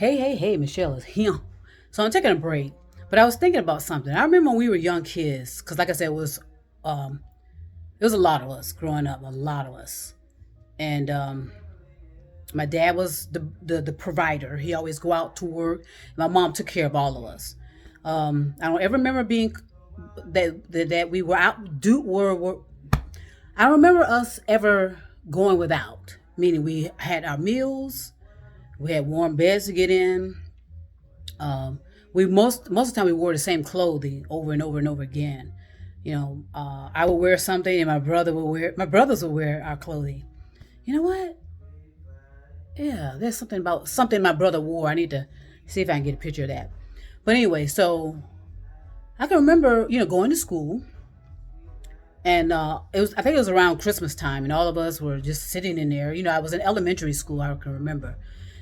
Hey, Michelle, it's him. So I'm taking a break, but I was thinking about something. I remember when we were young kids, because like I said, um, it was a lot of us growing up, a lot of us, and my dad was the provider. He always go out to work. My mom took care of all of us. I don't ever remember being that we were out do were I don't remember us ever going without. Meaning we had our meals, we had warm beds to get in. Um, we most of the time we wore the same clothing over and over and over again. I would wear something, and my brothers would wear our clothing. You know what? Yeah, there's something about something my brother wore. I need to see if I can get a picture of that. But anyway, so I can remember, going to school, and I think it was around Christmas time, and all of us were just sitting in there. I was in elementary school, I can remember,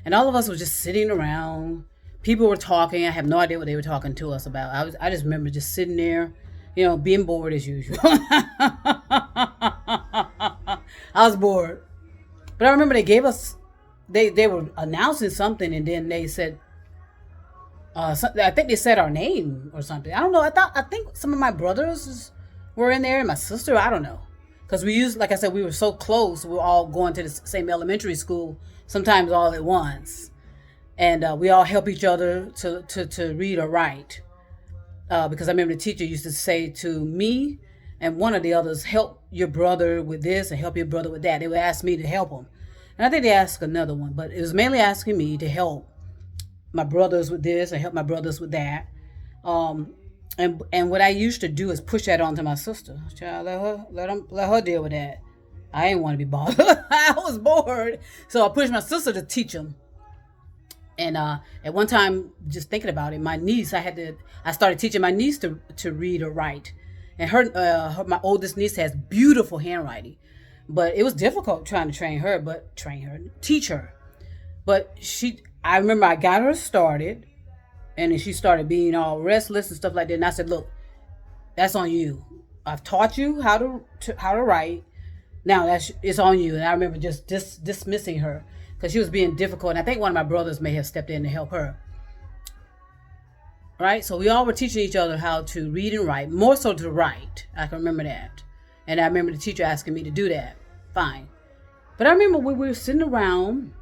and all of us were just sitting around. People were talking. I have no idea what they were talking to us about. I just remember just sitting there, being bored as usual. I was bored, but I remember they were announcing something, and then they said, I think they said our name or something. I don't know. I think some of my brothers were in there, and my sister. I don't know, because like I said, we were so close. We were all going to the same elementary school, sometimes all at once, and we all help each other to read or write. Because I remember the teacher used to say to me and one of the others, help your brother with this and help your brother with that. They would ask me to help them, and I think they asked another one, but it was mainly asking me to help my brothers with this and help my brothers with that. Um, and what I used to do is push that onto my sister. Child, let her deal with that. I didn't want to be bothered. I was bored, so I pushed my sister to teach them. And at one time, just thinking about it, my niece, I started teaching my niece to read or write, and my oldest niece has beautiful handwriting, but it was difficult trying to teach her. But I remember I got her started, and then she started being all restless and stuff like that. And I said, "Look, that's on you. I've taught you how to write. Now it's on you." And I remember just dismissing her because she was being difficult. And I think one of my brothers may have stepped in to help her. Right? So we all were teaching each other how to read and write, more so to write. I can remember that. And I remember the teacher asking me to do that. Fine. But I remember when we were sitting around,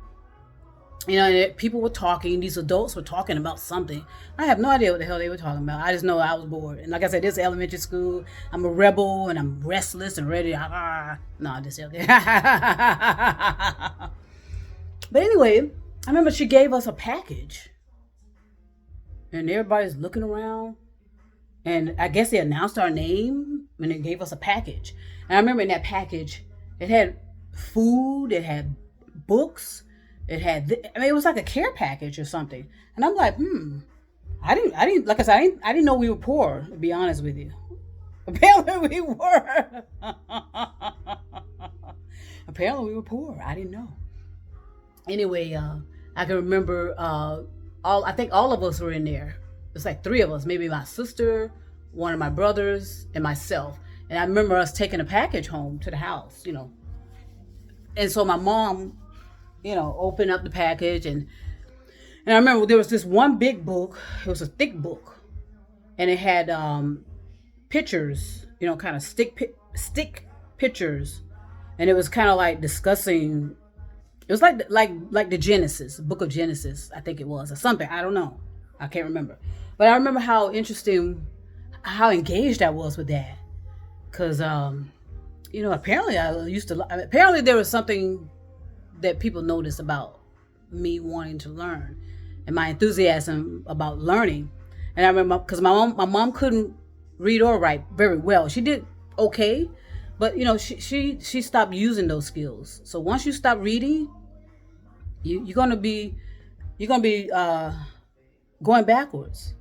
and people were talking. These adults were talking about something. I have no idea what the hell they were talking about. I just know I was bored. And like I said, this is elementary school. I'm a rebel, and I'm restless and ready. No, just okay. But anyway, I remember she gave us a package, and everybody's looking around. And I guess they announced our name, and they gave us a package. And I remember in that package, it had food, it had books. It was like a care package or something. And I'm like, like I said, I didn't know we were poor, to be honest with you. Apparently we were. Apparently we were poor. I didn't know. Anyway, I can remember, I think all of us were in there. It's like three of us, maybe my sister, one of my brothers, and myself. And I remember us taking a package home to the house, And so my mom, open up the package, and I remember there was this one big book. It was a thick book, and it had pictures, kind of stick pictures, and it was kind of like discussing. It was like the Genesis, book of Genesis, I think it was, or something. I don't know, I can't remember, but I remember how interesting, how engaged I was with that, because apparently apparently there was something that people noticed about me wanting to learn and my enthusiasm about learning. And I remember because my mom couldn't read or write very well. She did okay, but she stopped using those skills. So once you stop reading, you're gonna be going backwards.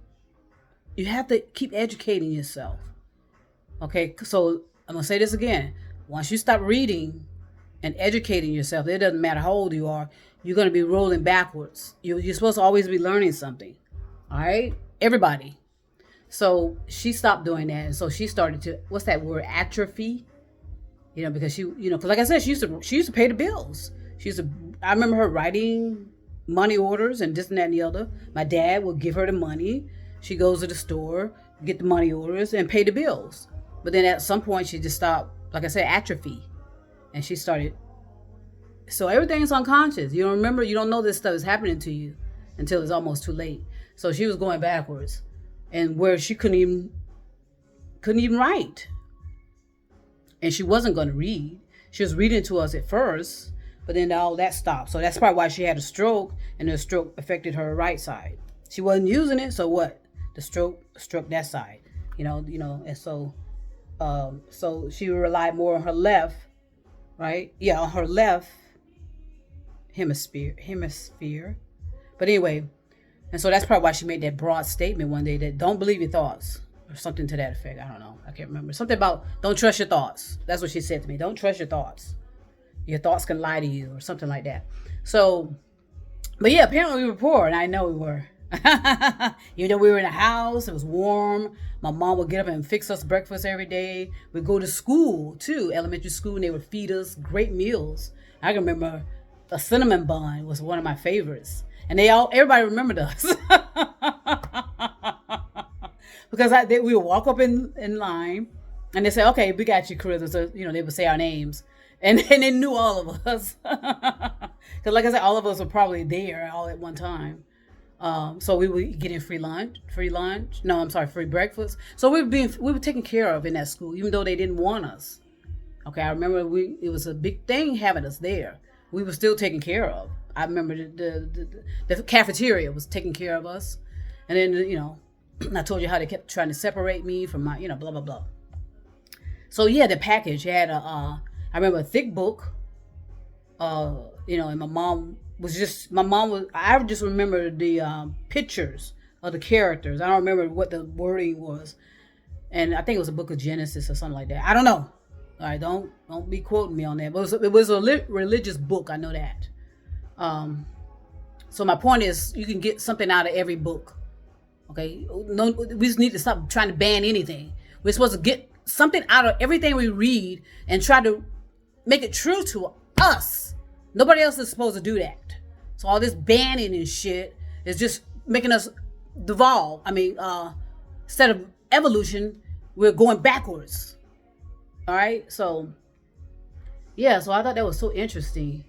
You have to keep educating yourself. Okay, so I'm gonna say this again. Once you stop reading and educating yourself, it doesn't matter how old you are, you're going to be rolling backwards. You're supposed to always be learning something. All right? Everybody. So she stopped doing that. And so she started to, what's that word? Atrophy. Because because like I said, she used to pay the bills. I remember her writing money orders and this and that and the other. My dad would give her the money. She goes to the store, get the money orders, and pay the bills. But then at some point, she just stopped, like I said, atrophy. And she started. So everything's unconscious. You don't remember, you don't know this stuff is happening to you until it's almost too late. So she was going backwards. And where she couldn't even write. And she wasn't going to read. She was reading to us at first, but then all that stopped. So that's probably why she had a stroke, and the stroke affected her right side. She wasn't using it, so what? The stroke struck that side, and so she relied more on her left, right? Yeah, on her left hemisphere. But anyway, and so that's probably why she made that broad statement one day that don't believe your thoughts, or something to that effect. I don't know. I can't remember. Something about don't trust your thoughts. That's what she said to me. Don't trust your thoughts. Your thoughts can lie to you, or something like that. So, but yeah, apparently we were poor, and I know we were. Even though we were in a house, it was warm. My mom would get up and fix us breakfast every day. We'd go to school too, elementary school, and they would feed us great meals. I can remember a cinnamon bun was one of my favorites, and everybody remembered us because we would walk up in line, and they say, "Okay, we got you, Carissa." So they would say our names, and they knew all of us because, like I said, all of us were probably there all at one time. So we were getting free breakfast. So we were taken care of in that school, even though they didn't want us. Okay, I remember it was a big thing having us there. We were still taken care of. I remember the cafeteria was taking care of us, and then I told you how they kept trying to separate me from my blah blah blah. So yeah, the package had I remember a thick book, and my mom I just remember the pictures of the characters. I don't remember what the wording was, and I think it was a book of Genesis or something like that. I don't know. All right, don't be quoting me on that. But it was a religious book. I know that. So my point is, you can get something out of every book. Okay, no, we just need to stop trying to ban anything. We're supposed to get something out of everything we read and try to make it true to us. Nobody else is supposed to do that. So all this banning and shit is just making us devolve. Instead of evolution, we're going backwards. All right. So yeah. So I thought that was so interesting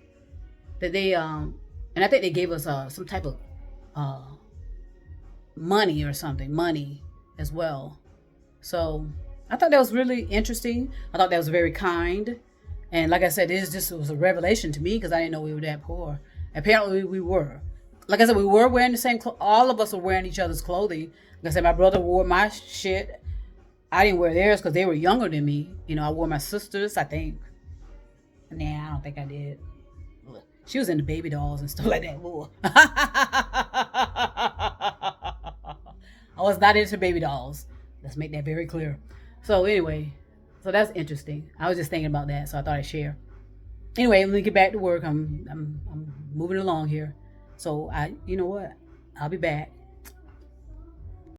that they and I think they gave us some type of money or something, money as well. So I thought that was really interesting. I thought that was very kind. And like I said, it was a revelation to me because I didn't know we were that poor. Apparently we were. Like I said, we were wearing the same all of us were wearing each other's clothing. Like I said, my brother wore my shit. I didn't wear theirs because they were younger than me. I wore my sister's, I think. Nah, I don't think I did. She was into baby dolls and stuff like that. I was not into baby dolls. Let's make that very clear. So anyway, so that's interesting. I was just thinking about that, so I thought I'd share. Anyway, let me get back to work. I'm moving along here. So you know what? I'll be back.